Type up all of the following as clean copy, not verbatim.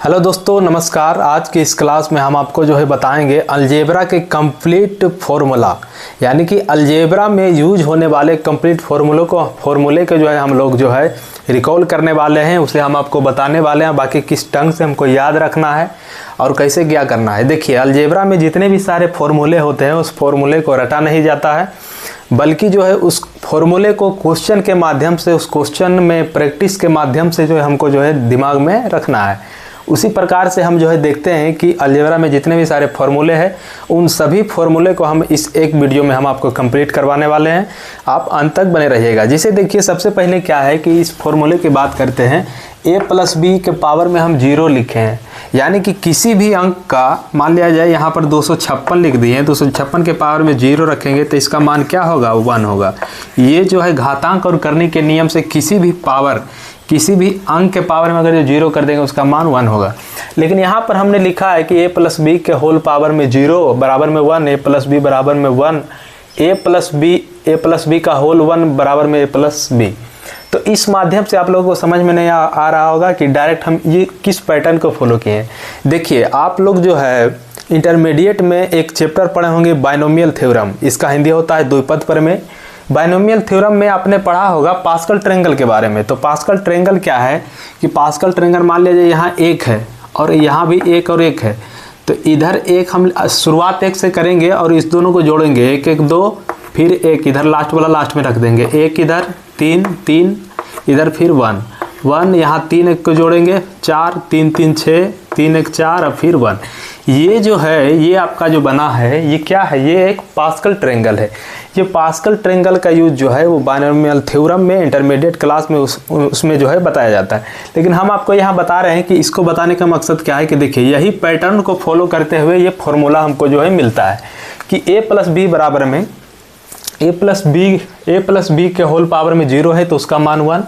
Hello दोस्तों, नमस्कार। आज की इस क्लास में हम आपको जो है बताएंगे अलजेब्रा के कंप्लीट फार्मूला, यानी कि अलजेब्रा में यूज होने वाले कंप्लीट फार्मूले के जो है हम लोग जो है रिकॉल करने वाले हैं, उसे हम आपको बताने वाले हैं। बाकी किस ढंग से हमको याद रखना है और कैसे क्या करना है। देखिए, अलजेब्रा में जितने भी सारे फार्मूले होते हैं उस फार्मूले को रटा नहीं जाता है, बल्कि जो है उस फार्मूले को क्वेश्चन के माध्यम से, उस क्वेश्चन में प्रैक्टिस के माध्यम से जो है हमको जो है दिमाग में रखना है। उसी प्रकार से हम जो है देखते हैं कि अलजेब्रा में जितने भी सारे फार्मूले हैं उन सभी फार्मूले को हम इस एक वीडियो में हम आपको कंप्लीट करवाने वाले हैं। आप अंत तक बने रहिएगा। जिसे देखिए, सबसे पहले क्या है कि इस फार्मूले की बात करते हैं। a प्लस बी के पावर में हम 0 लिखे हैं, यानी कि किसी भी अंक का मान लिया जाए, यहाँ पर 256 लिख दिए हैं, 256 के पावर में 0 रखेंगे तो इसका मान क्या होगा? 1 होगा। ये जो है घातांक और करने के नियम से किसी भी अंक के पावर में अगर जो 0 कर देंगे उसका मान 1 होगा। लेकिन यहाँ पर हमने लिखा है कि a प्लस बी के होल पावर में 0 बराबर में 1, a प्लस बी बराबर में 1, a प्लस बी का होल 1 बराबर में a प्लस बी। तो इस माध्यम से आप लोगों को समझ में नहीं आ रहा होगा कि डायरेक्ट हम ये किस पैटर्न को फॉलो किए हैं। देखिए, आप लोग जो है इंटरमीडिएट में एक चैप्टर पढ़े होंगे बाइनोमियल थ्योरम, इसका हिंदी होता है द्विपद प्रमेय। बाइनोमियल थ्योरम में आपने पढ़ा होगा पास्कल ट्रायंगल के बारे में। तो पास्कल ट्रायंगल क्या है कि पास्कल ट्रायंगल मान लीजिए यहाँ 1 है और यहाँ भी 1 और 1 है, तो इधर 1 हम शुरुआत 1 से करेंगे और इस दोनों को जोड़ेंगे, 1 1 2, फिर 1 इधर लास्ट वाला लास्ट में रख देंगे, 1 इधर 3 3 इधर, फिर 1 1 यहाँ 3 1 को जोड़ेंगे, 4 3 3 6 3 1 4 और फिर 1। ये जो है ये आपका जो बना है ये क्या है? ये एक पास्कल ट्रायंगल है। ये पास्कल ट्रायंगल का यूज जो है वो बाइनोमियल थ्योरम में इंटरमीडिएट क्लास में उसमें जो है बताया जाता है। लेकिन हम आपको यहाँ बता रहे हैं कि इसको बताने का मकसद क्या है कि देखिए, यही पैटर्न को फॉलो करते हुए ये फॉर्मूला हमको जो है मिलता है कि a प्लस बी बराबर में a प्लस बी के होल पावर में 0 है तो उसका मान 1,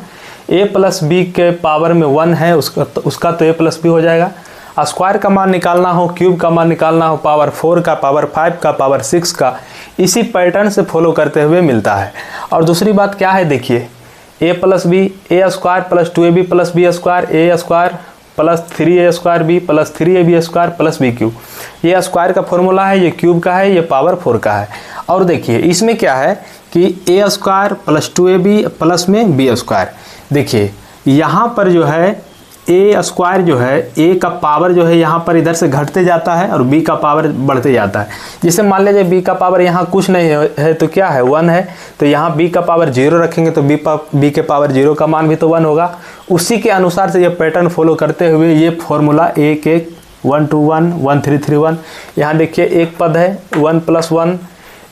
a प्लस बी के पावर में 1 है उसका तो a प्लस बी हो जाएगा। स्क्वायर का मान निकालना हो, क्यूब का मान निकालना हो, पावर 4 का, पावर 5 का, पावर 6 का, इसी पैटर्न से फॉलो करते हुए मिलता है। और दूसरी बात क्या है, देखिए, a plus B a square plus 2ab plus B square, a square plus 3a square B plus 3ab square plus B cube. ये स्क्वायर का फॉर्मूला है, ये क्यूब का है, ये पावर 4 का है। और देखिए इसमें क्या है कि a square plus 2ab plus में b स्क्वायर। देखिए यहाँ पर जो है a स्क्वायर जो है a का पावर जो है यहाँ पर इधर से घटते जाता है और b का पावर बढ़ते जाता है। जैसे मान लीजिए b का पावर यहाँ कुछ नहीं है तो क्या है? 1 है, तो यहाँ b का पावर 0 रखेंगे तो b के पावर 0 का मान भी तो 1 होगा। उसी के अनुसार से ये पैटर्न फॉलो करते हुए ये फॉर्मूला 1 1 1 2 1 1 3 3 1। यहाँ देखिए एक पद है 1 प्लस 1,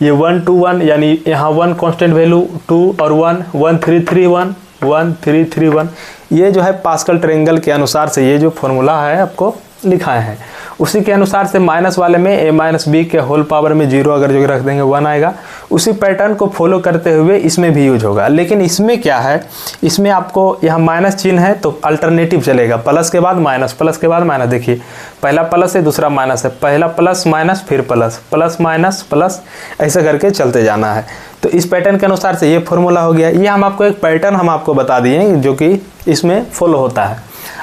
ये 1 2 1, यानी यहाँ 1 कांस्टेंट वैल्यू, 2 और 1 1 3 3 1 1 3 3 1। ये जो है पास्कल ट्रायंगल के अनुसार से ये जो फॉर्मूला है आपको लिखाए हैं। उसी के अनुसार से माइनस वाले में a माइनस बी के होल पावर में 0 अगर जो रख देंगे 1 आएगा। उसी पैटर्न को फॉलो करते हुए इसमें भी यूज होगा। लेकिन इसमें क्या है, इसमें आपको यहाँ माइनस चिन्ह है तो अल्टरनेटिव चलेगा, प्लस के बाद माइनस, प्लस के बाद माइनस। देखिए पहला प्लस है दूसरा माइनस है, पहला प्लस माइनस फिर प्लस, प्लस माइनस प्लस, ऐसे करके चलते जाना है। तो इस पैटर्न के अनुसार से ये फॉर्मूला हो गया। ये हम आपको एक पैटर्न हम आपको बता दिए जो कि इसमें फॉलो होता है।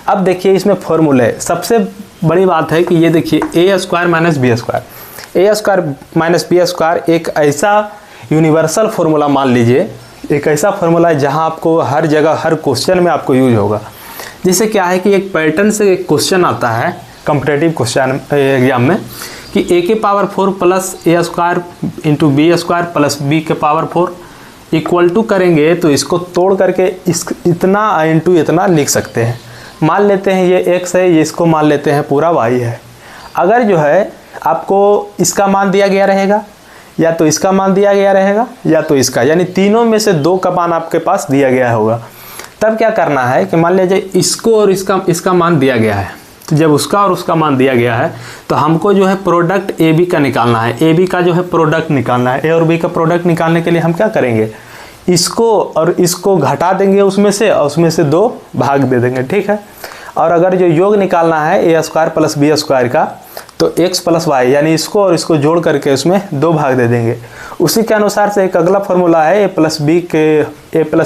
अब देखिए इसमें फॉर्मूले, सबसे बड़ी बात है कि ये देखिए a square minus B square, a square minus B square एक ऐसा यूनिवर्सल फार्मूला मान लीजिए, एक ऐसा फार्मूला है जहां आपको हर जगह हर क्वेश्चन में आपको यूज होगा। जैसे क्या है कि एक पैटर्न से एक क्वेश्चन आता है कॉम्पिटिटिव क्वेश्चन एग्जाम में कि a के power 4 plus a square into B square plus b के पावर 4 इक्वल टू करेंगे तो इसको तोड़ करके इतना इंटू इतना लिख सकते हैं। मान लेते हैं ये x है, ये इसको मान लेते हैं पूरा y है। अगर जो है आपको इसका मान दिया गया रहेगा, या तो इसका मान दिया गया रहेगा या तो इसका, यानी तीनों में से 2 का मान आपके पास दिया गया होगा। तब क्या करना है कि मान लीजिए इसको और इसका मान दिया गया है, तो जब उसका और उसका मान दिया गया है तो हमको जो है प्रोडक्ट ए बी का निकालना है। ए बी का जो है प्रोडक्ट निकालना है। ए और बी का प्रोडक्ट निकालने के लिए हम क्या करेंगे, इसको और इसको घटा देंगे उसमें से और उसमें से 2 भाग दे देंगे, ठीक है। और अगर जो योग निकालना है A square plus B square का तो x प्लस वाई, यानी इसको और इसको जोड़ करके उसमें 2 भाग दे देंगे। उसी के अनुसार से एक अगला फॉर्मूला है a प्लस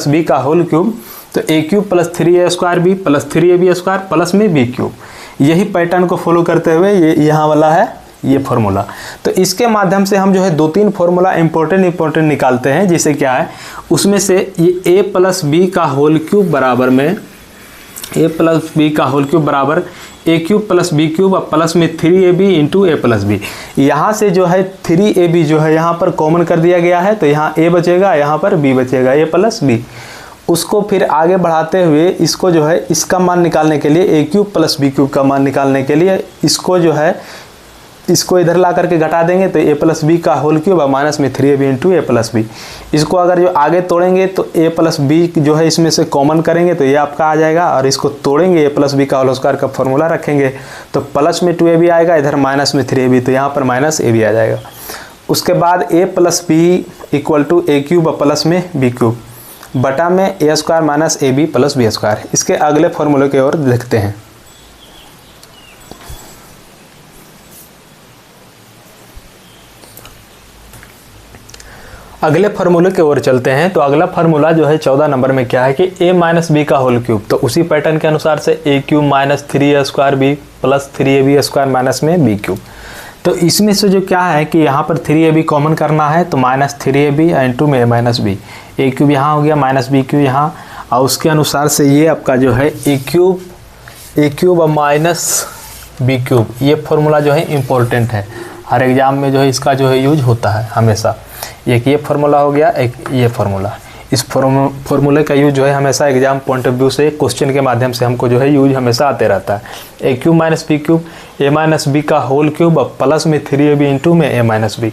बी का होल क्यूब, तो a cube plus 3a square B plus 3ab square plus में b क्यूब। यही पैटर्न को फॉलो करते हुए ये यहाँ वाला है ये फार्मूला। तो इसके माध्यम से हम जो है 2-3 फार्मूला इंपॉर्टेंट निकालते हैं, जिसे क्या है उसमें से ये a प्लस बी का होल क्यूब बराबर में a प्लस बी का होल क्यूब बराबर ए क्यूब प्लस बी क्यूब और प्लस में 3ab into A plus B. यहाँ से जो है 3ab जो है यहाँ पर कॉमन कर दिया गया है, तो यहाँ a बचेगा, यहाँ पर b बचेगा, a प्लस बी। उसको फिर आगे बढ़ाते हुए इसको जो है इसका मान निकालने के लिए ए क्यूब प्लस बी क्यूब का मान निकालने के लिए इसको जो है इसको इधर ला करके घटा देंगे, तो a प्लस बी का होल क्यूब और माइनस में 3ab into A plus B. इसको अगर जो आगे तोड़ेंगे तो a प्लस बी जो है इसमें से कॉमन करेंगे तो ये आपका आ जाएगा, और इसको तोड़ेंगे a प्लस बी का होल स्क्वायर का फॉर्मूला रखेंगे तो प्लस में 2ab आएगा, इधर माइनस में 3ab, तो यहाँ पर माइनस ab आ जाएगा। उसके बाद a plus B equal to A cube और प्लस में बी क्यूब बटा में A square minus A B plus B square. इसके अगले फॉर्मूले की ओर देखते हैं। अगले फार्मूले की ओर चलते हैं। तो अगला फार्मूला जो है 14 नंबर में क्या है कि a माइनस बी का होल क्यूब, तो उसी पैटर्न के अनुसार से A cube minus 3a square B plus 3ab square minus में बी क्यूब। तो इसमें से जो क्या है कि यहाँ पर 3ab कॉमन करना है, तो माइनस 3ab इंटू में a minus B, A cube यहाँ हो गया माइनस बी क्यूब यहाँ, और उसके अनुसार से ये आपका जो है ए क्यूब और माइनस बी क्यूब। ये फार्मूला जो है इम्पोर्टेंट है, हर एग्जाम में जो है इसका जो है यूज होता है हमेशा। एक ये फार्मूला हो गया, एक ये फार्मूला। इस फार्मूले का यूज जो है हमेशा एग्जाम पॉइंट ऑफ व्यू से क्वेश्चन के माध्यम से हमको जो है यूज हमेशा आते रहता है। ए क्यूब माइनस बी क्यूब, ए माइनस बी का होल क्यूब प्लस में 3ab इंटू में ए माइनस बी।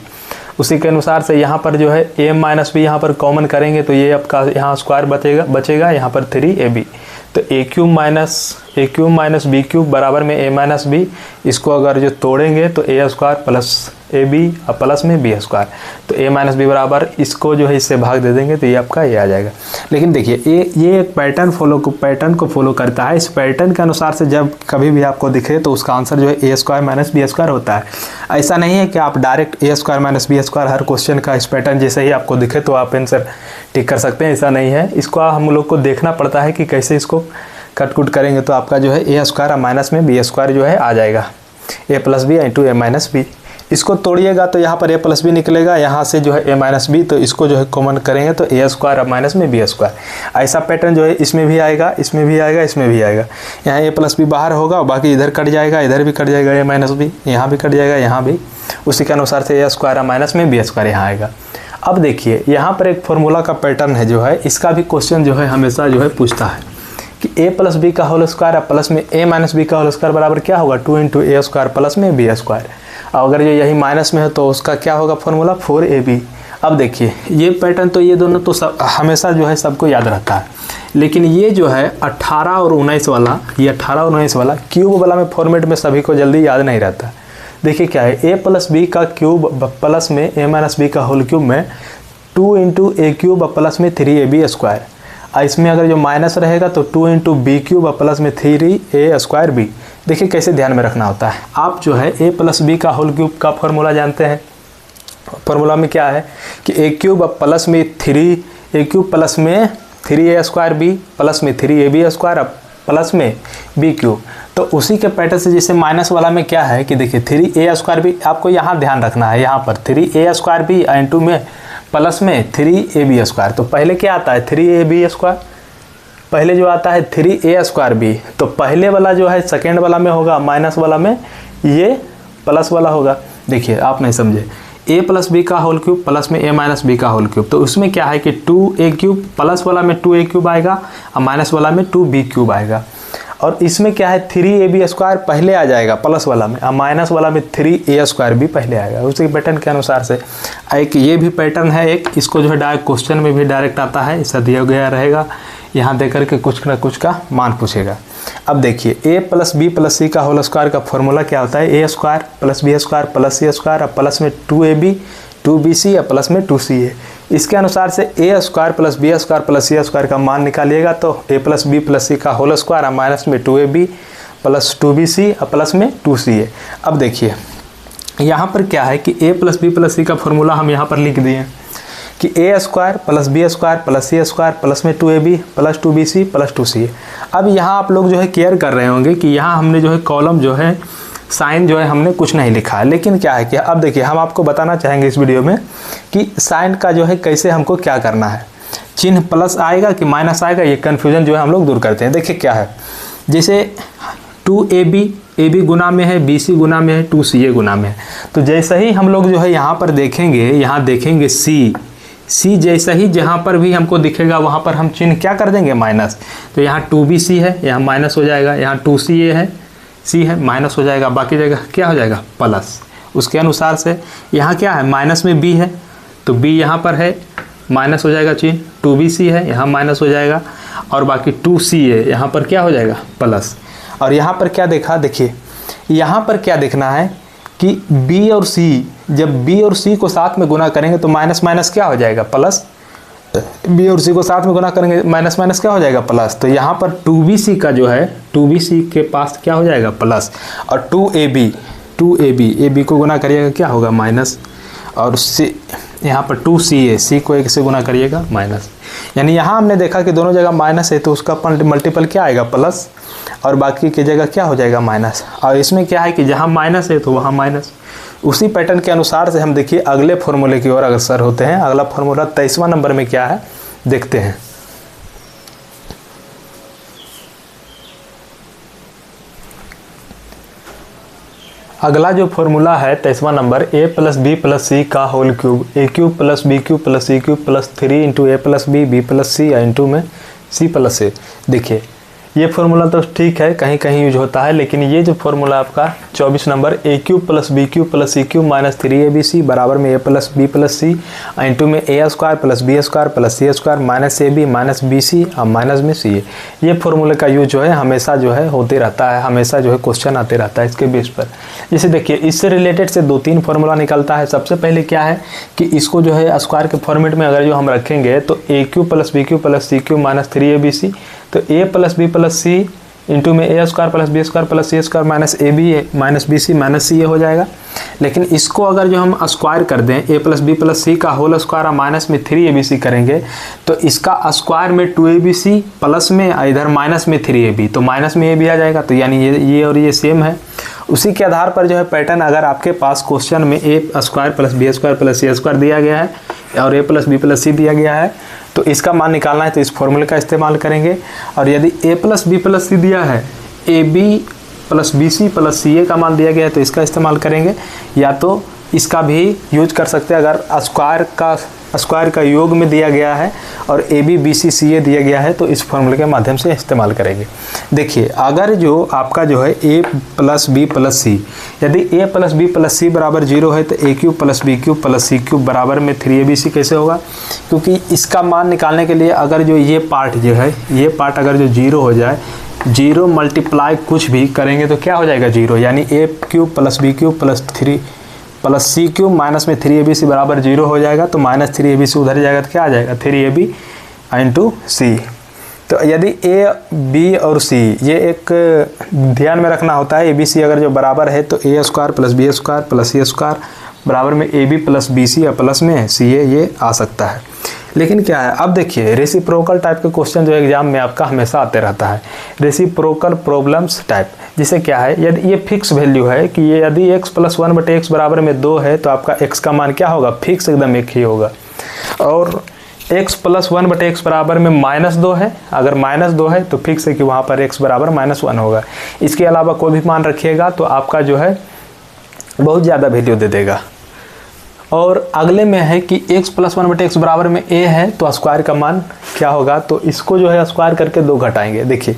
उसी के अनुसार से यहाँ पर जो है ए माइनस बी यहाँ पर कॉमन करेंगे तो ये आपका यहाँ स्क्वायर बचेगा यहाँ पर 3ab। तो ए क्यूब माइनस बी क्यूब बराबर में ए माइनस बी। इसको अगर जो तोड़ेंगे तो ए स्क्वायर प्लस ए बी और प्लस में बी स्क्वायर, तो ए माइनस बी बराबर इसको जो है इससे भाग दे देंगे तो ये आपका ये आ जाएगा। लेकिन देखिए ये एक पैटर्न को फॉलो करता है। इस पैटर्न के अनुसार से जब कभी भी आपको दिखे तो उसका आंसर जो है A square minus B square होता है। ऐसा नहीं है कि आप डायरेक्ट ए स्क्वायर माइनस बी स्क्वायर हर क्वेश्चन का इस पैटर्न जैसे ही आपको दिखे तो आप आंसर टिक कर सकते हैं, ऐसा नहीं है। इसको हम लोग को देखना पड़ता है कि कैसे इसको कट करेंगे तो आपका जो है ए स्क्वायर माइनस में बी स्क्वायर जो है आ जाएगा, ए प्लस बी इंटू ए माइनस बी। इसको तोड़िएगा तो यहाँ पर ए प्लस बी निकलेगा, यहाँ से जो है ए माइनस बी, तो इसको जो है कॉमन करेंगे तो ए स्क्वायर माइनस में बी स्क्वायर। ऐसा पैटर्न जो है इसमें भी आएगा, इसमें भी आएगा, इसमें भी आएगा। यहाँ ए प्लस बी बाहर होगा, बाकी इधर कट जाएगा, इधर भी कट जाएगा ए माइनस बी, यहाँ भी कट जाएगा, यहाँ भी। उसी के अनुसार से ए स्क्वायर माइनस में बी स्क्वायर यहाँ आएगा। अब देखिए यहाँ पर एक फार्मूला का पैटर्न है जो है, इसका भी क्वेश्चन जो है हमेशा जो है पूछता है कि ए प्लस बी का होल स्क्वायर प्लस में ए माइनस बी का होल स्क्वायर बराबर क्या होगा 2 इंटू ए स्क्वायर प्लस में बी स्क्वायर। अगर जो यही माइनस में है तो उसका क्या होगा फॉर्मूला 4ab। अब देखिए ये पैटर्न तो ये दोनों तो हमेशा जो है सबको याद रहता है, लेकिन ये जो है 18 और 19 वाला, ये 18 और 19 वाला क्यूब वाला में फॉर्मेट में सभी को जल्दी याद नहीं रहता। देखिए क्या है, ए प्लस बी का क्यूब प्लस में ए माइनस बी का होल क्यूब में 2 इंटू ए क्यूब प्लस में 3ab स्क्वायर। इसमें अगर जो माइनस रहेगा तो 2 इंटू बी क्यूब प्लस में 3a स्क्वायर बी। देखिए कैसे ध्यान में रखना होता है। आप जो है ए प्लस बी का होल क्यूब का फॉर्मूला जानते हैं। फॉर्मूला में क्या है कि ए क्यूब प्लस में 3a क्यूब प्लस में 3a स्क्वायर बी प्लस में 3ab स्क्वायर प्लस में बी क्यूब। तो उसी के पैटर्न से जैसे माइनस वाला में क्या है कि देखिए 3a स्क्वायर बी, आपको यहाँ ध्यान रखना है, यहाँ पर 3a स्क्वायर बी इंटू में प्लस में 3ab स्क्वायर। तो पहले क्या आता है 3ab स्क्वायर, पहले जो आता है 3a स्क्वायर बी, तो पहले वाला जो है सेकेंड वाला में होगा, माइनस वाला में ये प्लस वाला होगा। देखिए आप नहीं समझे, ए प्लस बी का होल क्यूब प्लस में ए माइनस बी का होल क्यूब, तो उसमें क्या है कि 2a क्यूब, प्लस वाला में 2a क्यूब आएगा और माइनस वाला में 2b क्यूब आएगा। और इसमें क्या है 3ab स्क्वायर पहले आ जाएगा प्लस वाला में, और माइनस वाला में 3a स्क्वायर भी पहले आएगा। उसी पैटर्न के अनुसार से एक ये भी पैटर्न है एक, इसको जो है डायरेक्ट क्वेश्चन में भी डायरेक्ट आता है, ऐसा दिया गया रहेगा, यहाँ देकर के कुछ ना कुछ का मान पूछेगा। अब देखिए A plus B plus C का होल स्क्वायर का फॉर्मूला क्या होता है, A square plus B square plus C square plus में 2ab 2bc या प्लस में 2ca। इसके अनुसार से A square plus B square plus C square का मान निकालिएगा तो A plus B plus C का होल स्क्वायर माइनस में 2ab प्लस 2bc और प्लस में 2ca। अब देखिए यहाँ पर क्या है कि A plus B plus C का फॉर्मूला हम यहाँ पर लिख दिए कि A square plus B square plus C square plus में 2ab plus 2bc plus 2ca। अब यहाँ आप लोग जो है केयर कर रहे होंगे कि यहाँ हमने जो है कॉलम जो है साइन जो है हमने कुछ नहीं लिखा है, लेकिन क्या है कि अब देखिए हम आपको बताना चाहेंगे इस वीडियो में कि साइन का जो है कैसे हमको क्या करना है, चिन्ह प्लस आएगा कि माइनस आएगा, ये कन्फ्यूजन जो है हम लोग दूर करते हैं। देखिए क्या है, जैसे 2ab गुना में है, bc गुना में है, 2ca गुना में है, तो जैसे ही हम लोग जो है यहाँ पर देखेंगे, यहाँ देखेंगे c जैसा ही जहाँ पर भी हमको दिखेगा वहाँ पर हम चिन्ह क्या कर देंगे, माइनस। तो यहाँ 2bc है, यहाँ माइनस हो जाएगा, यहाँ 2ca है, c है, माइनस हो जाएगा, बाकी जगह क्या हो जाएगा, प्लस। उसके अनुसार से यहाँ क्या है, माइनस में b है तो b यहाँ पर है, माइनस हो जाएगा चिन्ह, 2bc है, यहाँ माइनस हो जाएगा, और बाकी 2ca यहाँ पर क्या हो जाएगा, प्लस। और यहाँ पर क्या देखा, देखिए यहाँ पर क्या देखना है कि b और c, जब b और c को साथ में गुना करेंगे तो माइनस माइनस क्या हो जाएगा, प्लस। b और c को साथ में गुना करेंगे माइनस माइनस क्या हो जाएगा, प्लस। तो यहाँ पर 2bc का जो है 2bc के पास क्या हो जाएगा, प्लस, और 2ab को गुना करिएगा क्या होगा, माइनस, और c यहाँ पर 2ca, c को 1 से गुना करिएगा, माइनस। यानी यहाँ हमने देखा कि दोनों जगह माइनस है तो उसका मल्टीपल क्या आएगा, प्लस, और बाकी की जगह क्या हो जाएगा, माइनस। और इसमें क्या है कि जहाँ माइनस है तो वहाँ माइनस। उसी पैटर्न के अनुसार से हम देखिए अगले फॉर्मूले की ओर अग्रसर होते हैं। अगला फॉर्मूला 23वां नंबर में क्या है देखते हैं। अगला जो फॉर्मूला है 23वां number, a plus B plus C का whole cube, a cube plus B cube plus C cube plus 3 into A plus B plus C into में c प्लस ए। देखिए ये फार्मूला तो ठीक है, कहीं कहीं यूज होता है, लेकिन ये जो फार्मूला आपका 24 number, a cube plus B cube plus C cube minus 3abc बराबर में a plus B plus C into में a square plus B square plus C square minus ab minus bc और माइनस में C. ये फार्मूले का use जो है हमेशा जो है होते रहता है, हमेशा जो है क्वेश्चन आते रहता है इसके बेस पर। जैसे देखिए इससे रिलेटेड से 2-3 फार्मूला निकलता है। सबसे पहले क्या है कि इसको जो है स्क्वायर के फॉर्मेट में अगर जो हम रखेंगे तो a cube plus B cube plus C cube minus 3abc, तो a plus B plus C into में a square plus B square plus C square minus A B minus B C minus C A हो जाएगा। लेकिन इसको अगर जो हम square कर दें a plus B plus C का होल स्क्वायर और माइनस में 3abc करेंगे तो इसका स्क्वायर में 2abc प्लस में इधर माइनस में 3ab, तो माइनस में ab आ जाएगा। तो यानी ये और ये सेम है। उसी के आधार पर जो है पैटर्न, अगर आपके पास क्वेश्चन में a square plus B square plus C square दिया गया है और a plus B plus C दिया गया है तो इसका मान निकालना है तो इस फॉर्मूले का इस्तेमाल करेंगे। और यदि a plus B plus C दिया है, ab plus B C plus C A का मान दिया गया है तो इसका इस्तेमाल करेंगे, या तो इसका भी यूज कर सकते हैं अगर स्क्वायर का योग में दिया गया है और ए बी बी सी सी ए दिया गया है तो इस फॉर्मूले के माध्यम से इस्तेमाल करेंगे। देखिए अगर जो आपका जो है a plus B plus C, यदि a plus B plus C बराबर 0 है तो a cube plus B cube plus C cube बराबर में 3abc कैसे होगा, क्योंकि इसका मान निकालने के लिए अगर जो ये पार्ट जो है, ये पार्ट अगर जो 0 हो जाए, 0 मल्टीप्लाई कुछ भी करेंगे तो क्या हो जाएगा 0, यानी a cube plus B cube plus 3 plus C cube minus में 3abc बराबर 0 हो जाएगा। तो माइनस 3abc उधर जाएगा तो क्या आ जाएगा 3ab इंटू सी। तो यदि a b और c ये एक ध्यान में रखना होता है, abc अगर जो बराबर है तो a square plus B square plus C square बराबर में ab प्लस bc या प्लस में ca ये आ सकता है। लेकिन क्या है, अब देखिए रेसिप्रोकल टाइप के क्वेश्चन जो एग्जाम में आपका हमेशा आते रहता है, रेसिप्रोकल प्रॉब्लम्स टाइप, जिसे क्या है यदि ये फिक्स वैल्यू है कि ये यदि x प्लस 1 बटे x बराबर में 2 है तो आपका x का मान क्या होगा, फिक्स एकदम एक ही होगा। और x प्लस 1 बटे x बराबर में माइनस 2 है, अगर माइनस 2 है तो फिक्स है कि वहाँ पर x बराबर माइनस 1 होगा। इसके अलावा कोई भी मान रखिएगा तो आपका जो है बहुत ज़्यादा वैल्यू दे देगा। और अगले में है कि x प्लस 1 बटे x बराबर में a है तो स्क्वायर का मान क्या होगा, तो इसको जो है स्क्वायर करके 2 घटाएंगे। देखिए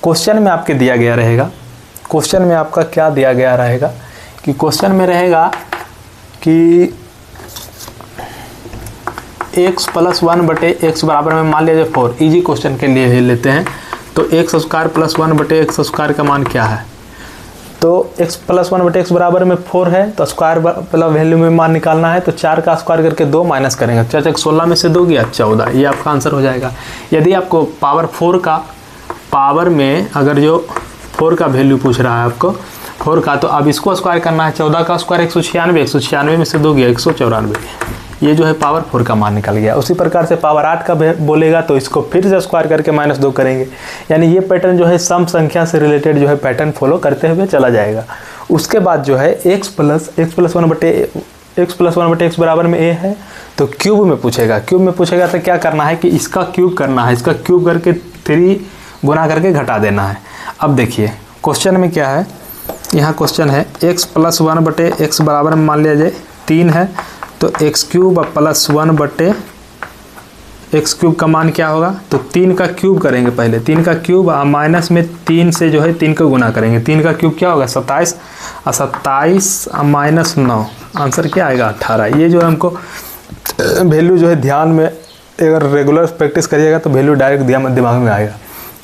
क्वेश्चन में आपके दिया गया रहेगा, क्वेश्चन में आपका क्या दिया गया रहेगा कि क्वेश्चन में रहेगा कि x प्लस 1 बटे x बराबर में मान लीजिए 4, इजी क्वेश्चन के लिए ही लेते हैं। तो x स्क्वायर प्लस 1 बटे x स्क्वायर का मान क्या है, तो x प्लस 1 बटे x बराबर में 4 है तो स्क्वायर प्लस वैल्यू में मान निकालना है तो 4 का स्क्वायर करके 2 माइनस करेंगे, 4 × 16 में से 2 गया 14, ये आपका आंसर हो जाएगा। यदि आपको पावर 4 का पावर में अगर जो 4 का वैल्यू पूछ रहा है आपको 4 का, तो अब इसको स्क्वायर करना है, 14 का स्क्वायर 196, 196 में से 2 गया 194, ये जो है पावर 4 का मान निकल गया। उसी प्रकार से पावर 8 का बोलेगा तो इसको फिर से स्क्वायर करके -2 करेंगे। यानी ये पैटर्न जो है सम संख्या से रिलेटेड जो है पैटर्न फॉलो करते हुए चला जाएगा। उसके बाद जो है x प्लस 1/x बराबर में a है, तो क्यूब में पूछेगा। क्यूब में पूछेगा तो क्या करना है कि इसका क्यूब करना है, इसका क्यूब करके 3 गुना करके घटा देना है। अब देखिए क्वेश्चन में क्या है, यहाँ क्वेश्चन है x प्लस 1/x बराबर में मान लिया जाए 3 है, तो x cube plus 1/x cube का मान क्या होगा, तो 3 का क्यूब करेंगे पहले, 3 का क्यूब माइनस में 3 से जो है 3 को गुना करेंगे। 3 का क्यूब क्या होगा 27, और 27 माइनस 9 आंसर क्या आएगा 18। ये जो है हमको वैल्यू जो है ध्यान में, अगर रेगुलर प्रैक्टिस करिएगा तो वैल्यू डायरेक्ट दिमाग में आएगा।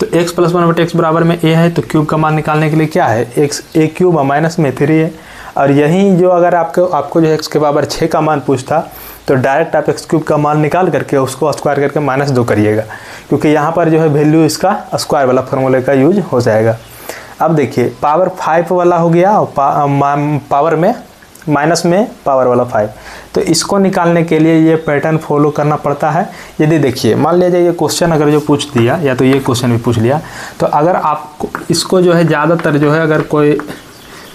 तो x प्लस 1/x बराबर में a है, तो क्यूब का मान निकालने के लिए क्या है x a क्यूब माइनस में 3 है। और यहीं जो अगर आपको जो x के बराबर 6 का मान पूछता तो डायरेक्ट आप x क्यूब का मान निकाल करके उसको स्क्वायर करके -2 करिएगा, क्योंकि यहाँ पर जो है वैल्यू इसका स्क्वायर वाला फार्मूले का यूज हो जाएगा। अब देखिए पावर 5 वाला हो गया और पावर में माइनस में पावर वाला 5, तो इसको निकालने के लिए ये पैटर्न फॉलो करना पड़ता है। यदि देखिए मान लीजिए ये क्वेश्चन अगर जो पूछ दिया, या तो ये क्वेश्चन भी पूछ लिया, तो अगर आपको इसको जो है ज़्यादातर जो है अगर कोई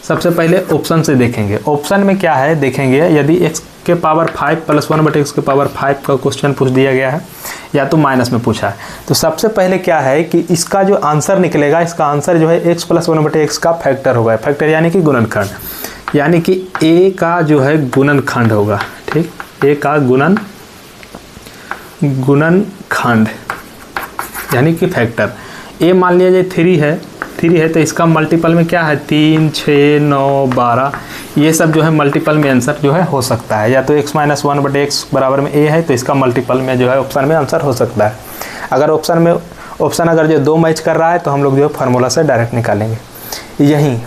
सबसे पहले ऑप्शन से देखेंगे, ऑप्शन में क्या है देखेंगे, यदि x के पावर 5 प्लस 1/x के पावर 5 का क्वेश्चन पूछ दिया गया है या तो माइनस में पूछा है, तो सबसे पहले क्या है कि इसका जो आंसर निकलेगा, इसका आंसर जो है x प्लस 1/x का फैक्टर होगा। फैक्टर यानी कि गुणनखंड, यानी कि a का जो है गुणनखंड होगा। ठीक, a का गुणनखंड यानी कि फैक्टर। a मान लिया जाए 3 है, तो इसका मल्टीपल में क्या है 3, 6, 9, 12, ये सब जो है मल्टीपल में आंसर जो है हो सकता है। या तो x माइनस 1/x बराबर में a है, तो इसका मल्टीपल में जो है ऑप्शन में आंसर हो सकता है। अगर ऑप्शन अगर जो 2 मैच कर रहा है तो हम लोग जो है फार्मूला से डायरेक्ट निकालेंगे।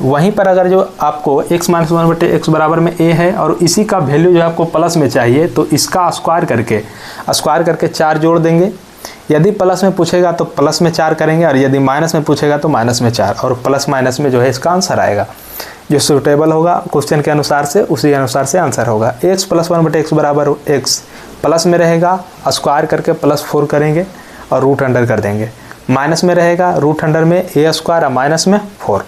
वहीं पर अगर जो आपको x माइनस 1/x बराबर में a है और इसी का वैल्यू जो है आपको प्लस में चाहिए, तो इसका स्क्वायर करके 4 जोड़ देंगे। यदि प्लस में पूछेगा तो प्लस में 4 करेंगे, और यदि माइनस में पूछेगा तो माइनस में 4, और प्लस माइनस में जो है इसका आंसर आएगा जो सूटेबल होगा क्वेश्चन के अनुसार से, उसी अनुसार से आंसर होगा। x प्लस 1/x बराबर x प्लस में रहेगा, स्क्वायर करके +4 करेंगे और रूट अंडर कर देंगे। माइनस में रहेगा रूट अंडर में a स्क्वायर और माइनस में 4।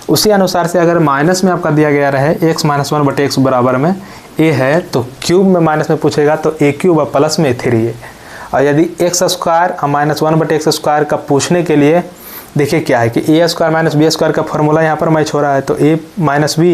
उसी अनुसार से अगर माइनस में आपका दिया गया रहे x माइनस 1/x बराबर में a है, तो क्यूब में माइनस में पूछेगा तो a क्यूब और प्लस में 3 है। और यदि x स्क्वायर और माइनस 1/x स्क्वायर का पूछने के लिए देखिए क्या है कि a square minus b square का फॉर्मूला यहाँ पर मैच हो रहा है, तो a माइनस बी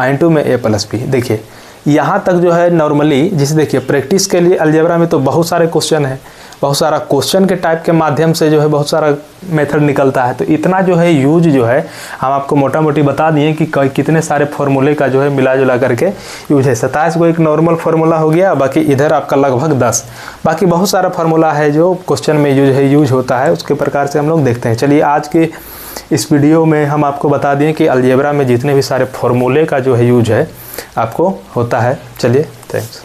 इंटू में a प्लस बी। देखिए यहाँ तक जो है नॉर्मली, जिसे देखिए प्रैक्टिस के लिए अलजेब्रा में तो बहुत सारे क्वेश्चन है, बहुत सारा क्वेश्चन के टाइप के माध्यम से जो है बहुत सारा मेथड निकलता है। तो इतना जो है यूज जो है हम आपको मोटा मोटी बता दिए कि कितने सारे फार्मूले का जो है मिला जुला करके यूज है। 27 को एक नॉर्मल फार्मूला हो गया, बाकी इधर आपका लगभग 10, बाकी बहुत सारा फार्मूला है जो क्वेश्चन में यूज होता है। उसके प्रकार से हम लोग देखते हैं। चलिए आज के इस वीडियो में हम आपको बता दिए कि अलजेब्रा में जितने भी सारे फार्मूले का जो है यूज है आपको होता है। चलिए थैंक्स।